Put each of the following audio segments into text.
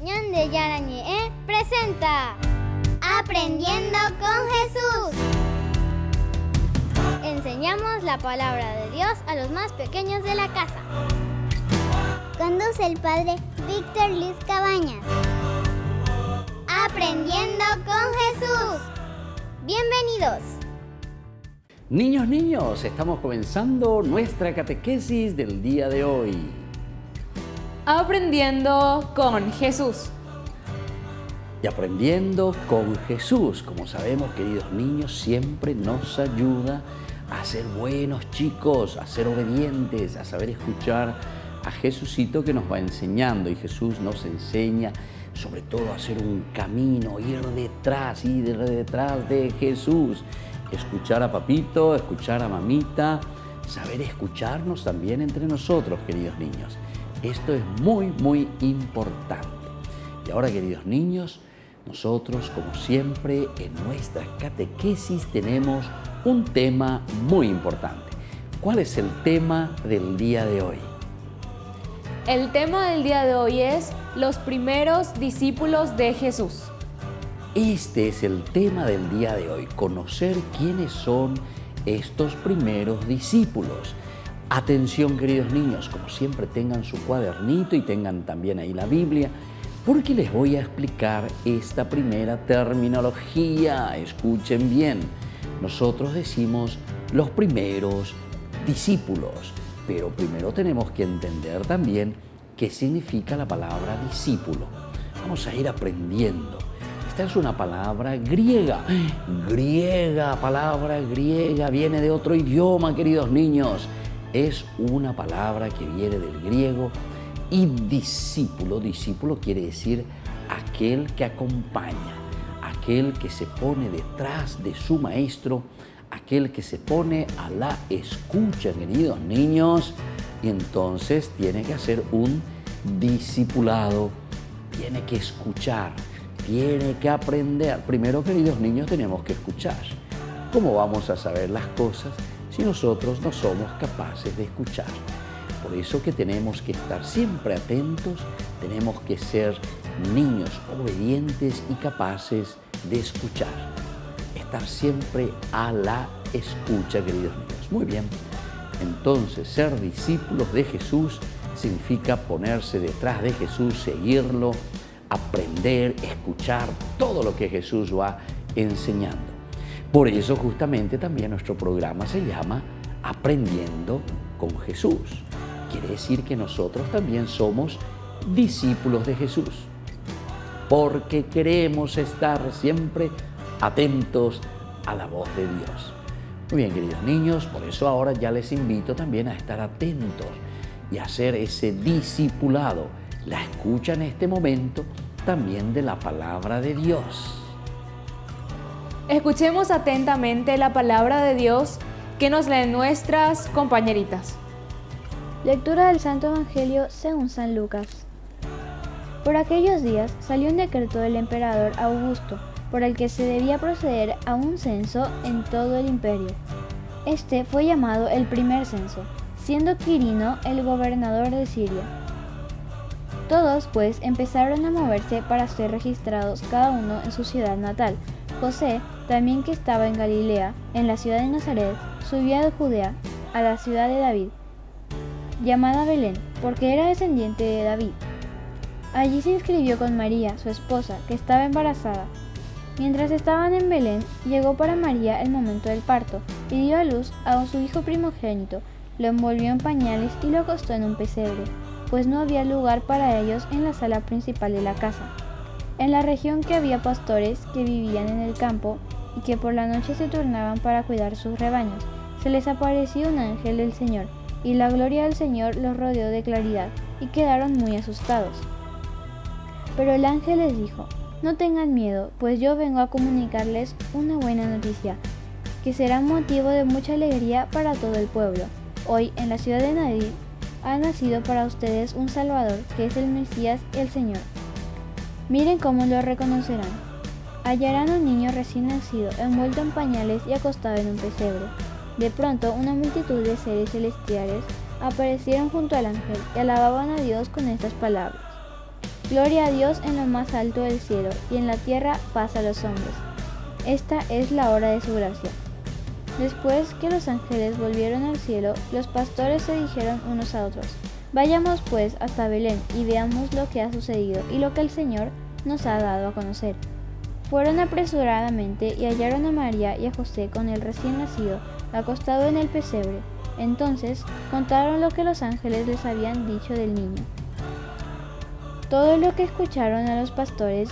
Ñande Yarañe presenta Aprendiendo con Jesús. Enseñamos la palabra de Dios a los más pequeños de la casa. Conduce el padre Víctor Luis Cabañas. Aprendiendo con Jesús. Bienvenidos. Niños, estamos comenzando nuestra catequesis del día de hoy. Aprendiendo con Jesús. Y aprendiendo con Jesús, como sabemos, queridos niños, siempre nos ayuda a ser buenos chicos, a ser obedientes, a saber escuchar a Jesucito que nos va enseñando. Y Jesús nos enseña sobre todo a hacer un camino, ir detrás de Jesús. Escuchar a papito, escuchar a mamita, saber escucharnos también entre nosotros, queridos niños. Esto es muy importante. Y ahora, queridos niños, nosotros, como siempre, en nuestra catequesis tenemos un tema muy importante. ¿Cuál es el tema del día de hoy? El tema del día de hoy es los primeros discípulos de Jesús. Este es el tema del día de hoy, conocer quiénes son estos primeros discípulos. Atención, queridos niños, como siempre tengan su cuadernito y tengan también ahí la Biblia, porque les voy a explicar esta primera terminología. Escuchen bien, nosotros decimos los primeros discípulos, pero primero tenemos que entender también qué significa la palabra discípulo. Vamos a ir aprendiendo. Esta es una palabra griega, palabra griega, viene de otro idioma, queridos niños. Es una palabra que viene del griego y discípulo quiere decir aquel que acompaña, aquel que se pone detrás de su maestro, aquel que se pone a la escucha, queridos niños, y entonces tiene que hacer un discipulado, tiene que escuchar, tiene que aprender. Primero, queridos niños, tenemos que escuchar. ¿Cómo vamos a saber las cosas si nosotros no somos capaces de escuchar? Por eso que tenemos que estar siempre atentos, tenemos que ser niños obedientes y capaces de escuchar. Estar siempre a la escucha, queridos niños. Muy bien, entonces ser discípulos de Jesús significa ponerse detrás de Jesús, seguirlo, aprender, escuchar todo lo que Jesús va enseñando. Por eso justamente también nuestro programa se llama Aprendiendo con Jesús. Quiere decir que nosotros también somos discípulos de Jesús, porque queremos estar siempre atentos a la voz de Dios. Muy bien, queridos niños, por eso ahora ya les invito también a estar atentos y a hacer ese discipulado, la escucha en este momento también de la palabra de Dios. Escuchemos atentamente la palabra de Dios que nos leen nuestras compañeritas. Lectura del Santo Evangelio según San Lucas. Por aquellos días salió un decreto del emperador Augusto, por el que se debía proceder a un censo en todo el imperio. Este fue llamado el primer censo, siendo Quirino el gobernador de Siria. Todos, pues, empezaron a moverse para ser registrados cada uno en su ciudad natal. José, también que estaba en Galilea, en la ciudad de Nazaret, subió de Judea, a la ciudad de David, llamada Belén, porque era descendiente de David. Allí se inscribió con María, su esposa, que estaba embarazada. Mientras estaban en Belén, llegó para María el momento del parto, y dio a luz a su hijo primogénito, lo envolvió en pañales y lo acostó en un pesebre, pues no había lugar para ellos en la sala principal de la casa. En la región que había pastores que vivían en el campo y que por la noche se turnaban para cuidar sus rebaños. Se les apareció un ángel del Señor, y la gloria del Señor los rodeó de claridad, y quedaron muy asustados. Pero el ángel les dijo: no tengan miedo, pues yo vengo a comunicarles una buena noticia, que será motivo de mucha alegría para todo el pueblo. Hoy, en la ciudad de David, ha nacido para ustedes un Salvador, que es el Mesías, el Señor. Miren cómo lo reconocerán. Hallarán a un niño recién nacido, envuelto en pañales y acostado en un pesebre. De pronto, una multitud de seres celestiales aparecieron junto al ángel y alababan a Dios con estas palabras: Gloria a Dios en lo más alto del cielo, y en la tierra paz a los hombres. Esta es la hora de su gracia. Después que los ángeles volvieron al cielo, los pastores se dijeron unos a otros: Vayamos pues hasta Belén y veamos lo que ha sucedido y lo que el Señor nos ha dado a conocer. Fueron apresuradamente y hallaron a María y a José con el recién nacido, acostado en el pesebre. Entonces contaron lo que los ángeles les habían dicho del niño. Todo lo que escucharon a los pastores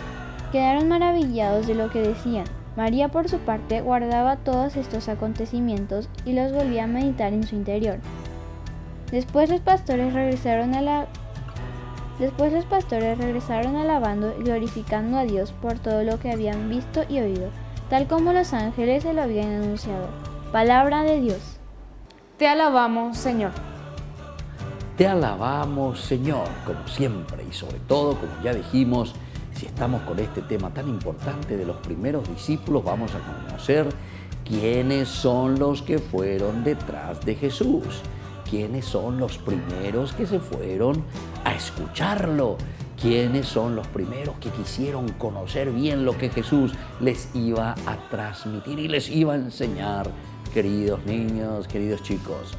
quedaron maravillados de lo que decían. María, por su parte, guardaba todos estos acontecimientos y los volvía a meditar en su interior. Después los pastores regresaron alabando y glorificando a Dios por todo lo que habían visto y oído, tal como los ángeles se lo habían anunciado. Palabra de Dios. Te alabamos, Señor. Te alabamos, Señor, como siempre, y sobre todo, como ya dijimos, si estamos con este tema tan importante de los primeros discípulos, vamos a conocer quiénes son los que fueron detrás de Jesús, quiénes son los primeros que se fueron a escucharlo, quiénes son los primeros que quisieron conocer bien lo que Jesús les iba a transmitir y les iba a enseñar. Queridos niños, queridos chicos,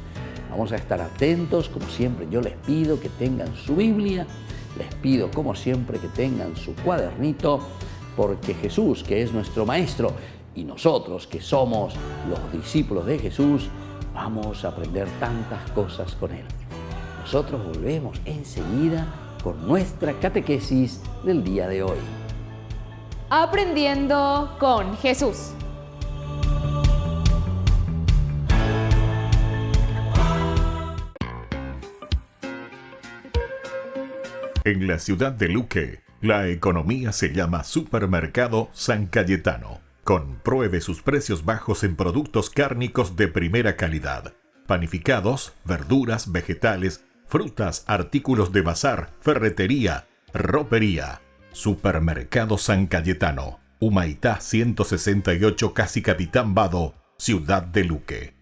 vamos a estar atentos, como siempre yo les pido que tengan su Biblia, les pido como siempre que tengan su cuadernito, porque Jesús, que es nuestro Maestro, y nosotros que somos los discípulos de Jesús, vamos a aprender tantas cosas con Él. Nosotros volvemos enseguida con nuestra catequesis del día de hoy. Aprendiendo con Jesús. En la ciudad de Luque, la economía se llama Supermercado San Cayetano. Compruebe sus precios bajos en productos cárnicos de primera calidad. Panificados, verduras, vegetales, frutas, artículos de bazar, ferretería, ropería. Supermercado San Cayetano. Humaitá 168, casi Capitán Vado, ciudad de Luque.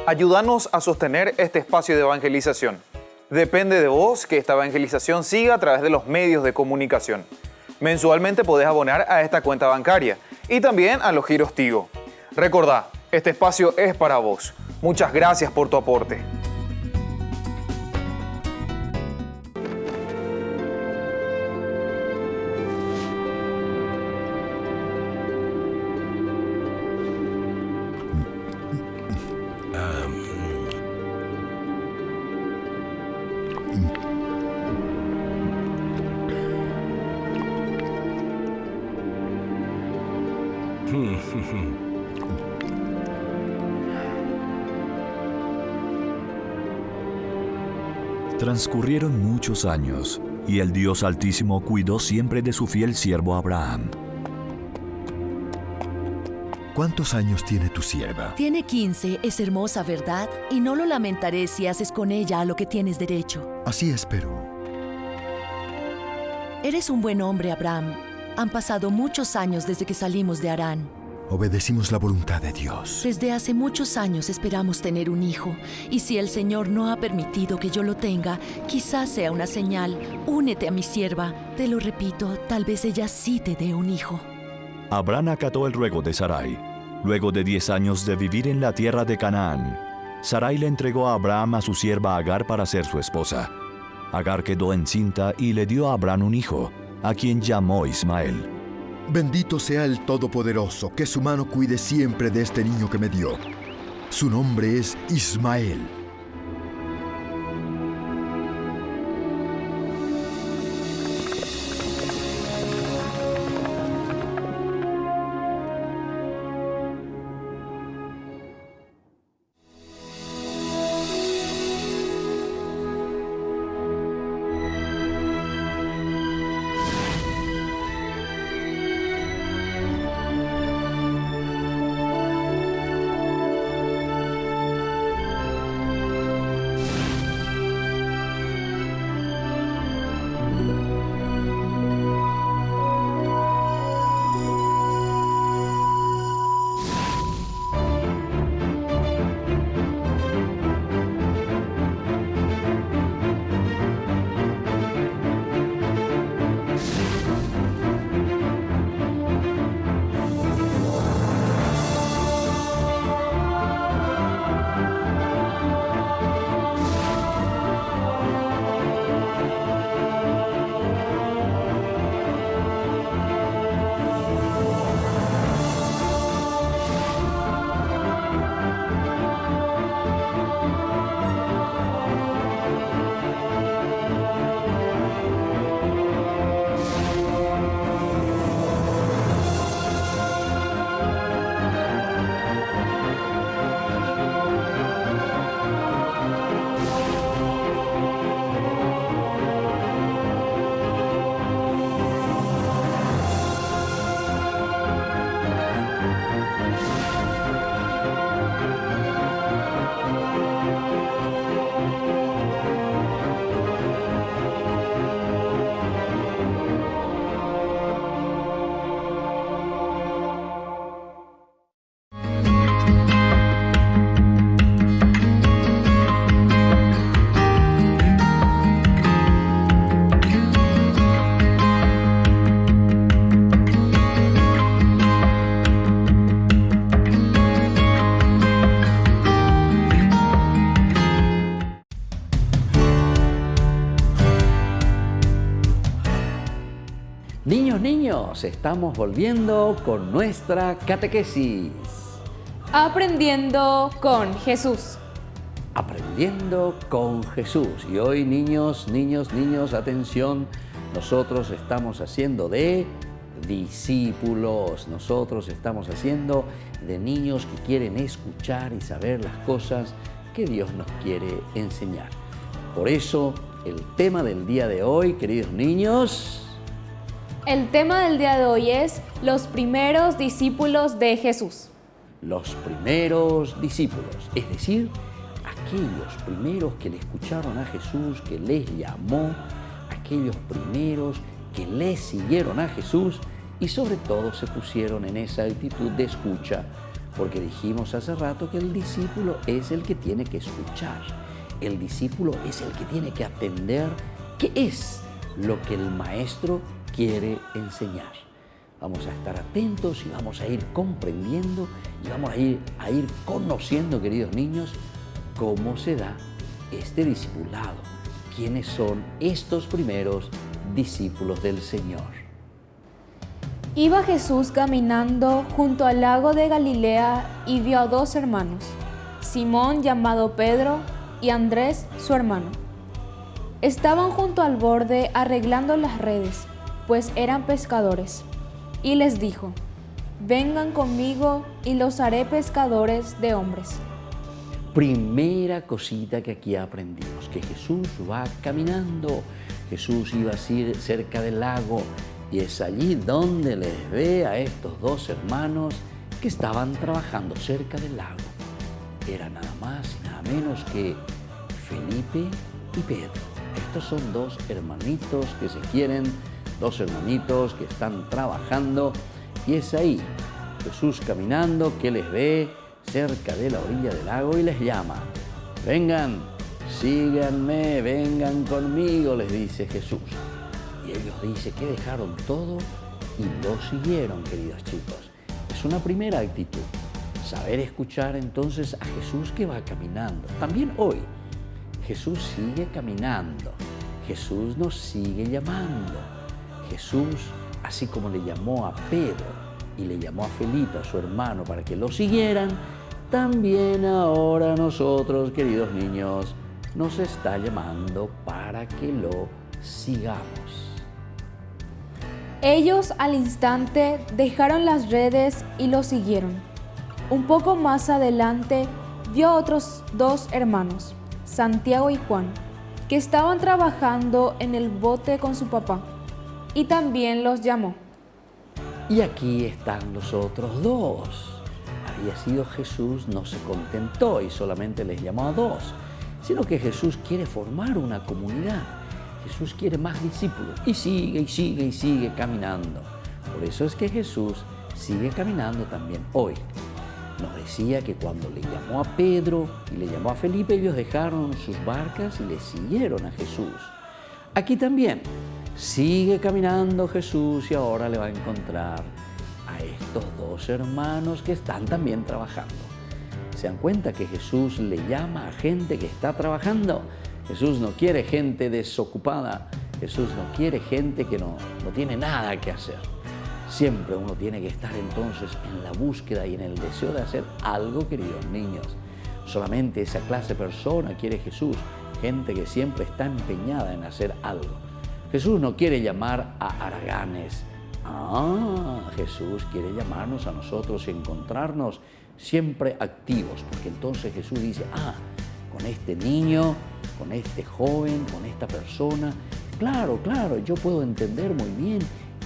Ayúdanos a sostener este espacio de evangelización. Depende de vos que esta evangelización siga a través de los medios de comunicación. Mensualmente podés abonar a esta cuenta bancaria y también a los giros Tigo. Recordá, este espacio es para vos. Muchas gracias por tu aporte. Transcurrieron muchos años, y el Dios Altísimo cuidó siempre de su fiel siervo Abraham. ¿Cuántos años tiene tu sierva? Tiene 15, es hermosa, ¿verdad? Y no lo lamentaré si haces con ella a lo que tienes derecho. Así espero. Eres un buen hombre, Abraham. Han pasado muchos años desde que salimos de Harán. Obedecimos la voluntad de Dios. Desde hace muchos años esperamos tener un hijo, y si el Señor no ha permitido que yo lo tenga, quizás sea una señal. Únete a mi sierva. Te lo repito, tal vez ella sí te dé un hijo. Abraham acató el ruego de Sarai. Luego de 10 años de vivir en la tierra de Canaán, Sarai le entregó a Abraham a su sierva Agar para ser su esposa. Agar quedó encinta y le dio a Abraham un hijo, a quien llamó Ismael. Bendito sea el Todopoderoso, que su mano cuide siempre de este niño que me dio. Su nombre es Ismael. Queridos niños, estamos volviendo con nuestra catequesis. Aprendiendo con Jesús. Aprendiendo con Jesús. Y hoy, niños, atención, nosotros estamos haciendo de discípulos. Nosotros estamos haciendo de niños que quieren escuchar y saber las cosas que Dios nos quiere enseñar. Por eso, el tema del día de hoy, queridos niños... El tema del día de hoy es los primeros discípulos de Jesús. Los primeros discípulos, es decir, aquellos primeros que le escucharon a Jesús, que les llamó, aquellos primeros que le siguieron a Jesús y sobre todo se pusieron en esa actitud de escucha, porque dijimos hace rato que el discípulo es el que tiene que escuchar, el discípulo es el que tiene que atender qué es lo que el maestro quiere enseñar. Vamos a estar atentos y vamos a ir comprendiendo y vamos a ir conociendo, queridos niños, cómo se da este discipulado, quiénes son estos primeros discípulos del Señor. Iba Jesús caminando junto al lago de Galilea y vio a dos hermanos, Simón llamado Pedro y Andrés su hermano. Estaban junto al borde arreglando las redes, pues eran pescadores. Y les dijo: vengan conmigo y los haré pescadores de hombres. Primera cosita que aquí aprendimos, que Jesús va caminando, Jesús iba así cerca del lago y es allí donde les ve a estos dos hermanos que estaban trabajando cerca del lago. Era nada más y nada menos que Felipe y Pedro. Estos son dos hermanitos que se quieren, dos hermanitos que están trabajando y es ahí Jesús caminando que les ve cerca de la orilla del lago y les llama. Vengan, síganme, vengan conmigo, les dice Jesús. Y ellos dicen que dejaron todo y lo siguieron, queridos chicos. Es una primera actitud, saber escuchar entonces a Jesús que va caminando. También hoy Jesús sigue caminando, Jesús nos sigue llamando. Jesús, así como le llamó a Pedro y le llamó a Felipe, a su hermano, para que lo siguieran, también ahora nosotros, queridos niños, nos está llamando para que lo sigamos. Ellos al instante dejaron las redes y lo siguieron. Un poco más adelante vio a otros dos hermanos, Santiago y Juan, que estaban trabajando en el bote con su papá. Y también los llamó. Y aquí están los otros dos. Había sido Jesús, no se contentó y solamente les llamó a dos, sino que Jesús quiere formar una comunidad. Jesús quiere más discípulos y sigue caminando. Por eso es que Jesús sigue caminando también hoy. Nos decía que cuando le llamó a Pedro y le llamó a Felipe, ellos dejaron sus barcas y le siguieron a Jesús. Aquí también sigue caminando Jesús y ahora le va a encontrar a estos dos hermanos que están también trabajando. ¿Se dan cuenta que Jesús le llama a gente que está trabajando? Jesús no quiere gente desocupada, Jesús no quiere gente que no tiene nada que hacer. Siempre uno tiene que estar entonces en la búsqueda y en el deseo de hacer algo, queridos niños. Solamente esa clase de persona quiere Jesús, gente que siempre está empeñada en hacer algo. Jesús no quiere llamar a haraganes. Jesús quiere llamarnos a nosotros y encontrarnos siempre activos, porque entonces Jesús dice, con este niño, con este joven, con esta persona, claro, yo puedo entender muy bien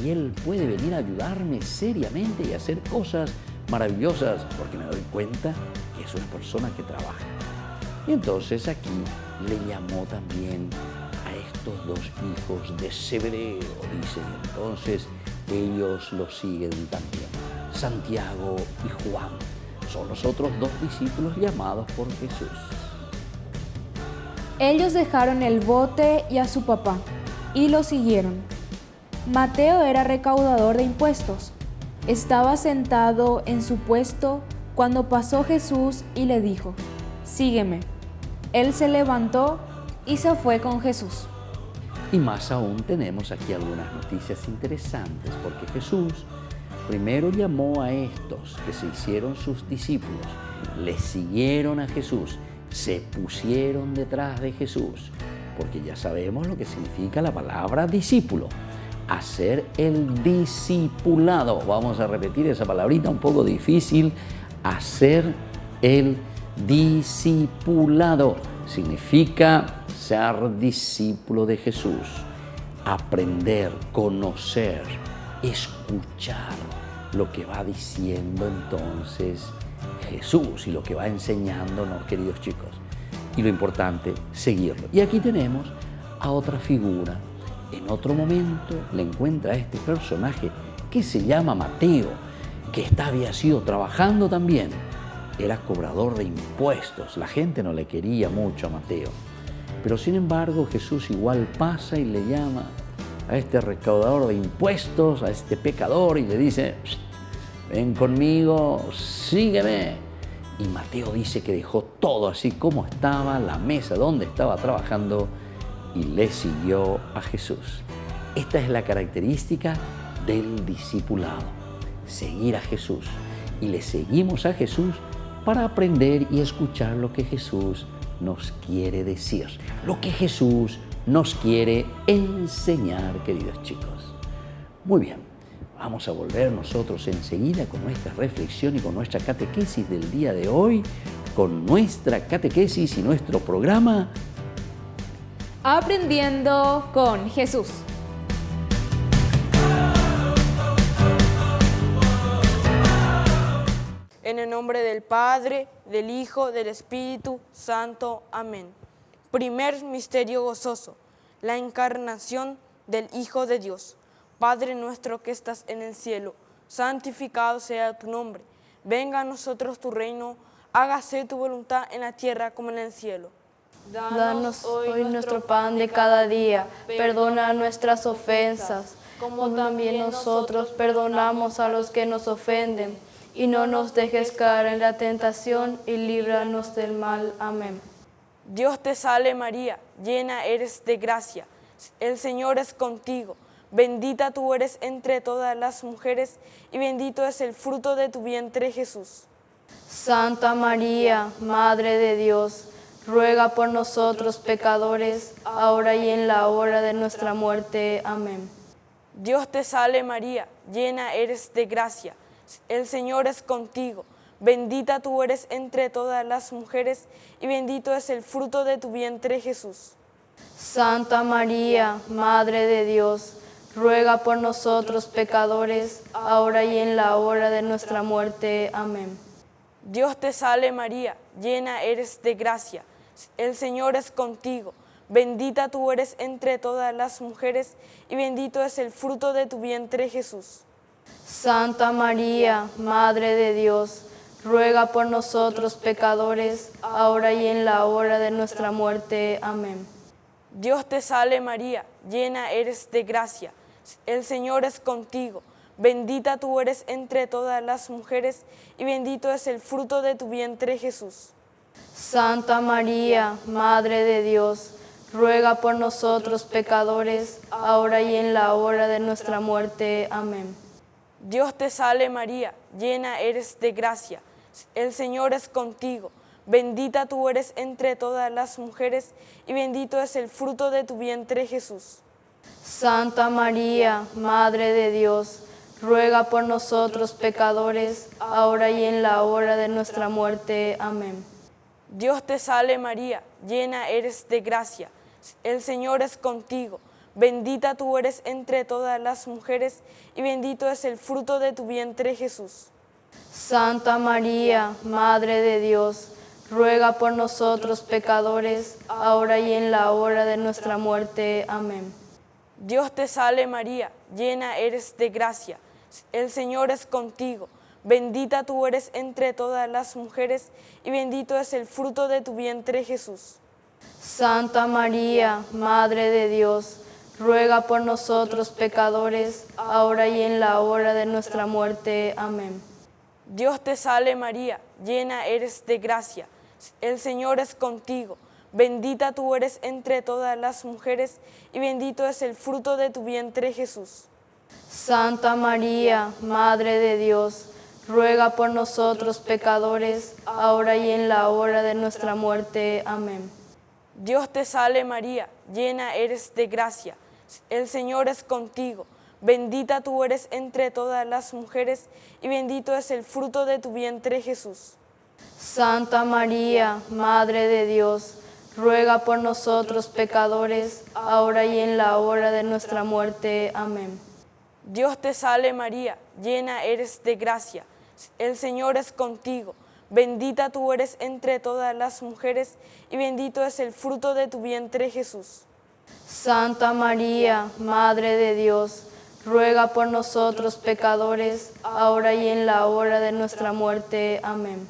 y él puede venir a ayudarme seriamente y hacer cosas maravillosas, porque me doy cuenta que es una persona que trabaja. Y entonces aquí le llamó también a estos dos hijos de Zebedeo, dice, entonces ellos lo siguen también. Santiago y Juan son los otros dos discípulos llamados por Jesús. Ellos dejaron el bote y a su papá y lo siguieron. Mateo era recaudador de impuestos. Estaba sentado en su puesto cuando pasó Jesús y le dijo, sígueme. Él se levantó y se fue con Jesús. Y más aún tenemos aquí algunas noticias interesantes, porque Jesús primero llamó a estos que se hicieron sus discípulos, le siguieron a Jesús, se pusieron detrás de Jesús, porque ya sabemos lo que significa la palabra discípulo, hacer el discipulado. Vamos a repetir esa palabrita un poco difícil, hacer el discipulado. Significa ser discípulo de Jesús, aprender, conocer, escuchar lo que va diciendo entonces Jesús y lo que va enseñándonos, queridos chicos. Y lo importante, seguirlo. Y aquí tenemos a otra figura. En otro momento le encuentra a este personaje que se llama Mateo, que había sido trabajando también. Era cobrador de impuestos. La gente no le quería mucho a Mateo. Pero sin embargo Jesús igual pasa y le llama a este recaudador de impuestos, a este pecador, y le dice: ven conmigo, sígueme. Y Mateo dice que dejó todo así como estaba, la mesa donde estaba trabajando, y le siguió a Jesús. Esta es la característica del discipulado, seguir a Jesús. Y le seguimos a Jesús para aprender y escuchar lo que Jesús nos quiere decir, lo que Jesús nos quiere enseñar, queridos chicos. Muy bien, vamos a volver nosotros enseguida con nuestra reflexión y con nuestra catequesis del día de hoy, con nuestra catequesis y nuestro programa Aprendiendo con Jesús. En el nombre del Padre, del Hijo, del Espíritu Santo. Amén. Primer misterio gozoso, la encarnación del Hijo de Dios. Padre nuestro que estás en el cielo, santificado sea tu nombre. Venga a nosotros tu reino, hágase tu voluntad en la tierra como en el cielo. Danos hoy nuestro pan de cada día, perdona nuestras ofensas, como también nosotros perdonamos a los que nos ofenden. Y no nos dejes caer en la tentación y líbranos del mal. Amén. Dios te salve María, llena eres de gracia, el Señor es contigo. Bendita tú eres entre todas las mujeres y bendito es el fruto de tu vientre Jesús. Santa María, Madre de Dios, ruega por nosotros pecadores, ahora y en la hora de nuestra muerte. Amén. Dios te salve María, llena eres de gracia, el Señor es contigo. Bendita tú eres entre todas las mujeres y bendito es el fruto de tu vientre Jesús. Santa María, Madre de Dios, ruega por nosotros pecadores, ahora y en la hora de nuestra muerte. Amén. Dios te salve María, llena eres de gracia, el Señor es contigo. Bendita tú eres entre todas las mujeres y bendito es el fruto de tu vientre Jesús. Santa María, Madre de Dios, ruega por nosotros pecadores, ahora y en la hora de nuestra muerte. Amén. Dios te salve María, llena eres de gracia, el Señor es contigo. Bendita tú eres entre todas las mujeres y bendito es el fruto de tu vientre Jesús. Santa María, Madre de Dios, ruega por nosotros pecadores, ahora y en la hora de nuestra muerte. Amén. Dios te salve María, llena eres de gracia, el Señor es contigo. Bendita tú eres entre todas las mujeres y bendito es el fruto de tu vientre Jesús. Santa María, Madre de Dios, ruega por nosotros pecadores, ahora y en la hora de nuestra muerte. Amén. Dios te salve María, llena eres de gracia, el Señor es contigo. Bendita tú eres entre todas las mujeres y bendito es el fruto de tu vientre Jesús. Santa María, Madre de Dios, ruega por nosotros pecadores, ahora y en la hora de nuestra muerte. Amén. Dios te salve María, llena eres de gracia, el Señor es contigo. Bendita tú eres entre todas las mujeres y bendito es el fruto de tu vientre Jesús. Santa María, Madre de Dios, ruega por nosotros pecadores, ahora y en la hora de nuestra muerte. Amén. Dios te salve María, llena eres de gracia, el Señor es contigo. bendita tú eres entre todas las mujeres, y bendito es el fruto de tu vientre, Jesús. Santa María, Madre de Dios, ruega por nosotros pecadores, ahora y en la hora de nuestra muerte. Amén. Dios te salve María, llena eres de gracia, el Señor es contigo. Bendita tú eres entre todas las mujeres, y bendito es el fruto de tu vientre, Jesús. Santa María, Madre de Dios, ruega por nosotros pecadores, ahora y en la hora de nuestra muerte. Amén. Dios te salve María, llena eres de gracia, el Señor es contigo. Bendita tú eres entre todas las mujeres, y bendito es el fruto de tu vientre, Jesús. Santa María, Madre de Dios, ruega por nosotros pecadores, ahora y en la hora de nuestra muerte. Amén.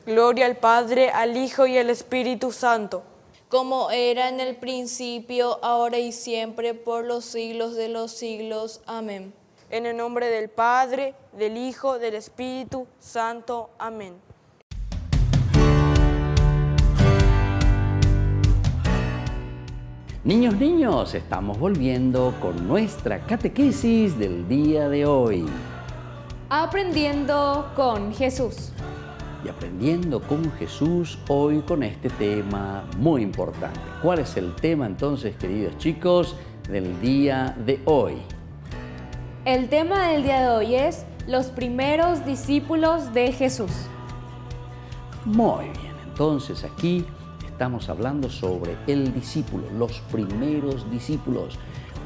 Gloria al Padre, al Hijo y al Espíritu Santo. Como era en el principio, ahora y siempre, por los siglos de los siglos. Amén. En el nombre del Padre, del Hijo, del Espíritu Santo. Amén. Niños, niños, estamos volviendo con nuestra catequesis del día de hoy. Aprendiendo con Jesús. Y aprendiendo con Jesús hoy con este tema muy importante. ¿Cuál es el tema entonces, queridos chicos, del día de hoy? El tema del día de hoy es los primeros discípulos de Jesús. Muy bien, entonces aquí estamos hablando sobre el discípulo, los primeros discípulos.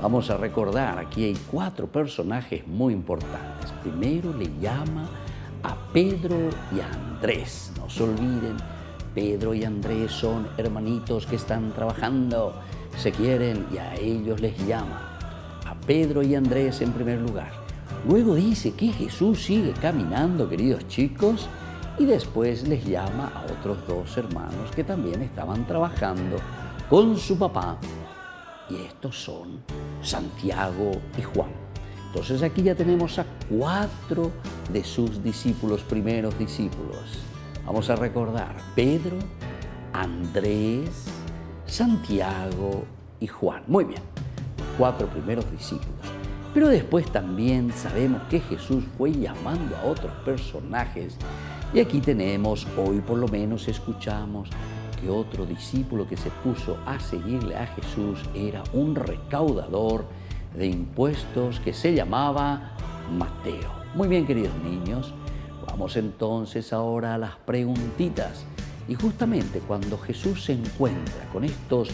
Vamos a recordar, aquí hay 4 personajes muy importantes. Primero le llama a Pedro y a Andrés. No se olviden, Pedro y Andrés son hermanitos que están trabajando, se quieren y a ellos les llama. A Pedro y Andrés en primer lugar. Luego dice que Jesús sigue caminando, queridos chicos, y después les llama a otros 2 hermanos que también estaban trabajando con su papá. Y estos son Santiago y Juan. Entonces aquí ya tenemos a 4 de sus discípulos, primeros discípulos. Vamos a recordar, Pedro, Andrés, Santiago y Juan. Muy bien, 4 primeros discípulos. Pero después también sabemos que Jesús fue llamando a otros personajes. Y aquí tenemos, hoy por lo menos escuchamos que otro discípulo que se puso a seguirle a Jesús era un recaudador de impuestos que se llamaba Mateo. Muy bien, queridos niños, vamos entonces ahora a las preguntitas. Y justamente cuando Jesús se encuentra con estos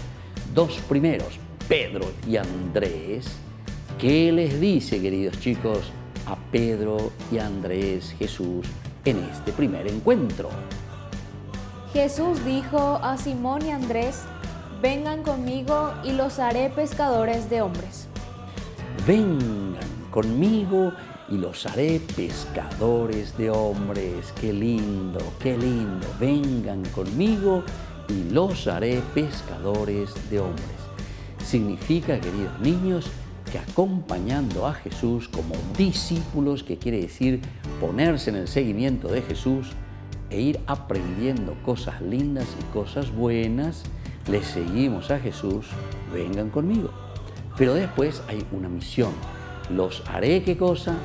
2 primeros, Pedro y Andrés, ¿qué les dice, queridos chicos, a Pedro y a Andrés Jesús en este primer encuentro? Jesús dijo a Simón y Andrés, vengan conmigo y los haré pescadores de hombres. Vengan conmigo y los haré pescadores de hombres. Qué lindo, qué lindo. Vengan conmigo y los haré pescadores de hombres. Significa, queridos niños, que acompañando a Jesús como discípulos, que quiere decir ponerse en el seguimiento de Jesús e ir aprendiendo cosas lindas y cosas buenas, le seguimos a Jesús, vengan conmigo. Pero después hay una misión. Los haré, ¿qué cosa?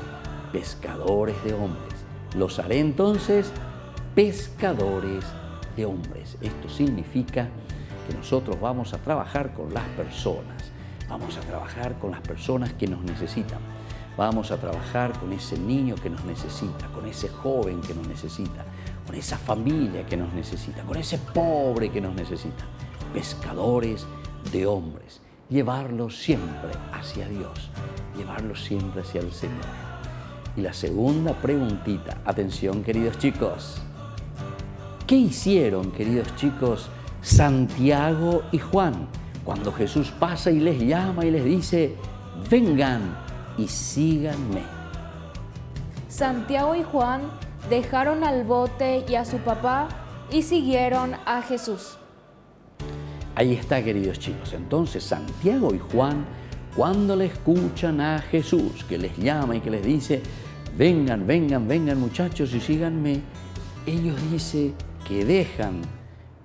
Pescadores de hombres. Los haré entonces pescadores de hombres. Esto significa que nosotros vamos a trabajar con las personas. Vamos a trabajar con las personas que nos necesitan. Vamos a trabajar con ese niño que nos necesita, con ese joven que nos necesita, con esa familia que nos necesita, con ese pobre que nos necesita. Pescadores de hombres. Llevarlos siempre hacia Dios, llevarlos siempre hacia el Señor. Y la segunda preguntita, atención queridos chicos. ¿Qué hicieron, queridos chicos, Santiago y Juan cuando Jesús pasa y les llama y les dice, vengan y síganme? Santiago y Juan dejaron al bote y a su papá y siguieron a Jesús. Ahí está, queridos chicos. Entonces, Santiago y Juan, cuando le escuchan a Jesús, que les llama y que les dice, vengan, vengan, vengan muchachos y síganme, ellos dicen que dejan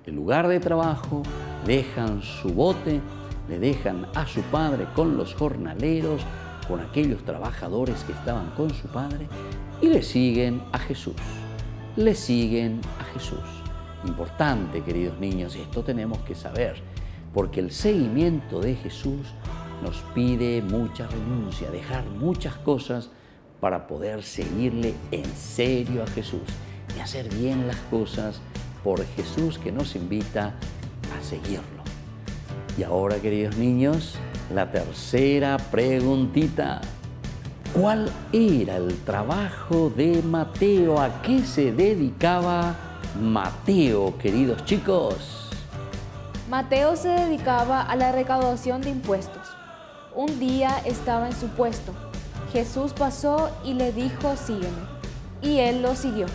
el lugar de trabajo, dejan su bote, le dejan a su padre con los jornaleros, con aquellos trabajadores que estaban con su padre, y le siguen a Jesús. Le siguen a Jesús. Importante, queridos niños, esto tenemos que saber, porque el seguimiento de Jesús nos pide mucha renuncia, dejar muchas cosas para poder seguirle en serio a Jesús y hacer bien las cosas por Jesús, que nos invita a seguirlo. Y ahora, queridos niños, la tercera preguntita. ¿Cuál era el trabajo de Mateo? ¿A qué se dedicaba Mateo, queridos chicos? Mateo se dedicaba a la recaudación de impuestos. Un día estaba en su puesto. Jesús pasó y le dijo, sígueme. Y él lo siguió.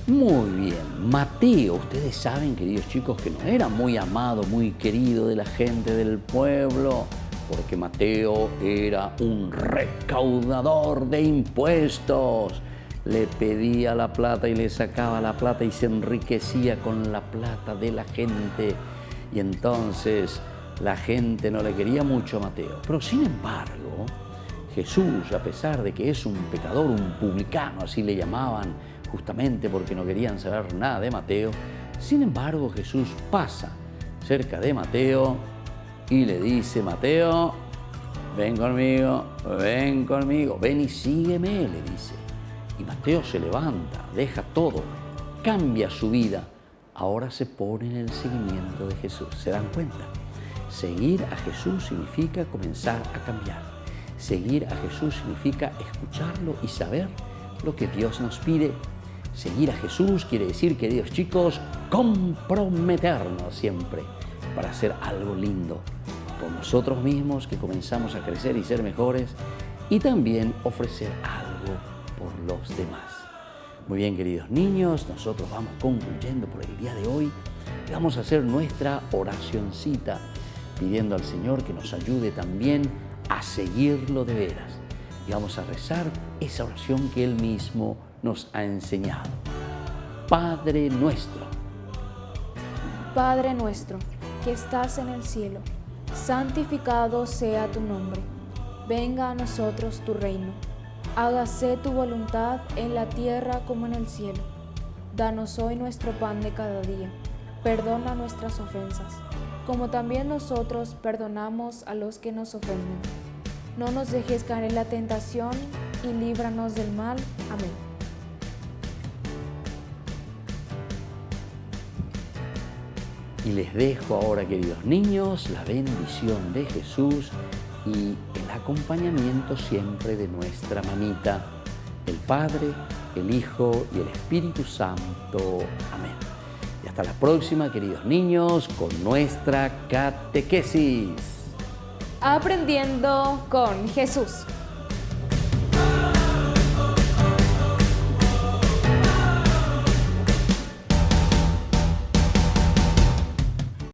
Muy bien, Mateo, ustedes saben, queridos chicos, que no era muy amado, muy querido de la gente del pueblo, porque Mateo era un recaudador de impuestos. Le pedía la plata y le sacaba la plata y se enriquecía con la plata de la gente. Y entonces la gente no le quería mucho a Mateo. Pero sin embargo, Jesús, a pesar de que es un pecador, un publicano, así le llamaban, justamente porque no querían saber nada de Mateo, sin embargo Jesús pasa cerca de Mateo y le dice, Mateo, ven conmigo, ven y sígueme, le dice. Y Mateo se levanta, deja todo, cambia su vida. Ahora se pone en el seguimiento de Jesús. ¿Se dan cuenta? Seguir a Jesús significa comenzar a cambiar. Seguir a Jesús significa escucharlo y saber lo que Dios nos pide. Seguir a Jesús quiere decir, queridos chicos, comprometernos siempre para hacer algo lindo por nosotros mismos, que comenzamos a crecer y ser mejores, y también ofrecer algo por los demás. Muy bien, queridos niños, nosotros vamos concluyendo por el día de hoy y vamos a hacer nuestra oracioncita pidiendo al Señor que nos ayude también a seguirlo de veras. Y vamos a rezar esa oración que Él mismo nos ha enseñado. Padre nuestro. Padre nuestro, que estás en el cielo, santificado sea tu nombre. Venga a nosotros tu reino. Hágase tu voluntad en la tierra como en el cielo. Danos hoy nuestro pan de cada día. Perdona nuestras ofensas, como también nosotros perdonamos a los que nos ofenden. No nos dejes caer en la tentación y líbranos del mal. Amén. Y les dejo ahora, queridos niños, la bendición de Jesús y el acompañamiento siempre de nuestra mamita, el Padre, el Hijo y el Espíritu Santo. Amén. Y hasta la próxima, queridos niños, con nuestra catequesis. Aprendiendo con Jesús.